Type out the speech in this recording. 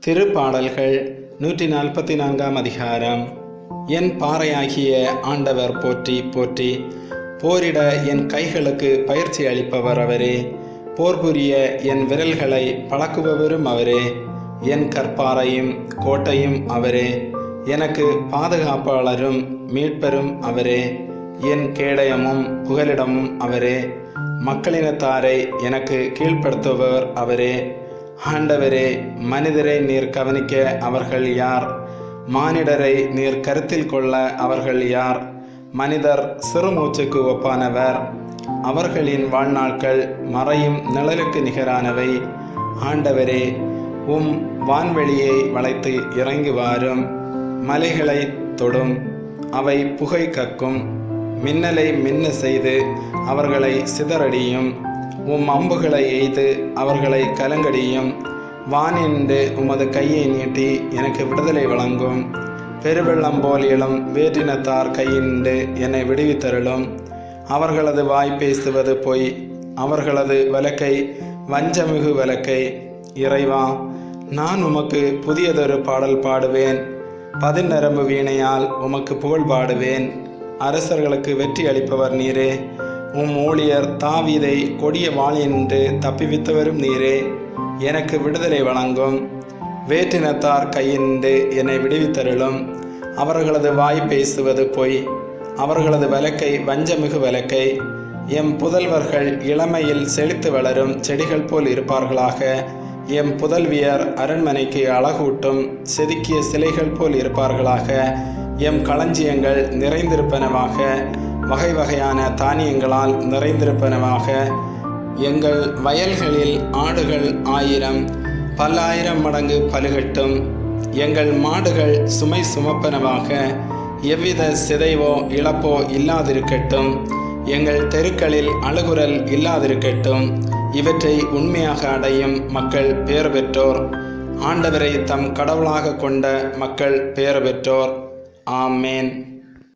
திருப்பாடல்கள் 144 அதிகாரம். என் பாறையாகிய ஆண்டவர் போற்றி போற்றி. போரிட என் கைகளுக்கு பயிற்சி அளிப்பவர் அவரே. போர் புரிய என் விரல்களை பழக்குபவரும் அவரே. என் கற்பாரையும் கோட்டையும் அவரே. எனக்கு பாதுகாப்பாளரும் மீட்பரும் அவரே. என் கேடயமும் புகலிடமும் அவரே. மக்களினத்தாரை எனக்கு கீழ்ப்படுத்துபவர் அவரே. ஆண்டவரே, மனிதரை நீர் கவனிக்க அவர்கள் யார்? மானிடரை நீர் கருத்தில் கொள்ள அவர்கள் யார்? மனிதர் சிறுமூச்சுக்கு ஒப்பானவர். அவர்களின் வாழ்நாட்கள் மறையும் நிழலுக்கு நிகரானவை. ஆண்டவரே, உம் வான்வெளியை வளைத்து இறங்கி வாரும். மலைகளை தொடும், அவை புகை கக்கும். மின்னலை மின்ன செய்து அவர்களை சிதறடியும். உம் அம்புகளை எய்து அவர்களை கலங்கடியும். வானின்று உமது கையை நீட்டி எனக்கு விடுதலை வழங்கும். பெருவெள்ளம் போல் எழும் வேற்றினத்தார் கையின்று என்னை விடுவித்தருளும். அவர்களது வாய் பேசுவது பொய், அவர்களது வழக்கை வஞ்சமிகு வழக்கை. இறைவா, நான் உமக்கு புதியதொரு பாடல் பாடுவேன். பதிநரம்பு வீணையால் உமக்கு புகழ் பாடுவேன். அரசர்களுக்கு வெற்றி அளிப்பவர் நீரே. உம் ஊழியர் தாவீதை கொடிய வாளினின்று தப்பிவித்தவரும் நீரே. எனக்கு விடுதலை வழங்கும். வேற்றினத்தார் கையின்று என்னை விடுவித்தருளும். அவர்களது வாய் பேசுவது பொய், அவர்களது வழக்கை வஞ்சமிகு வழக்கை. எம் புதல்வர்கள் இளமையில் செழித்து வளரும் செடிகள் போல் இருப்பார்களாக. எம் புதல்வியர் அரண்மனைக்கு அழகூட்டும் செதுக்கிய சிலைகள் போல் இருப்பார்களாக. எம் களஞ்சியங்கள் நிறைந்திருப்பனவாக, வகை வகையான தானியங்களால் நிறைந்திருப்பனவாக. எங்கள் வயல்களில் ஆடுகள் 1000 பல்லாயிரம் மடங்கு பலுகட்டும். எங்கள் மாடுகள் சுமை சுமப்பனவாக, எவ்வித சிதைவோ இழப்போ இல்லாதிருக்கட்டும். எங்கள் தெருக்களில் அழுகுரல் இல்லாதிருக்கட்டும். இவற்றை உண்மையாக அடையும் மக்கள் பேறு பெற்றோர். ஆண்டவரை தம் கடவுளாக கொண்ட மக்கள் பேறு பெற்றோர். ஆமேன்.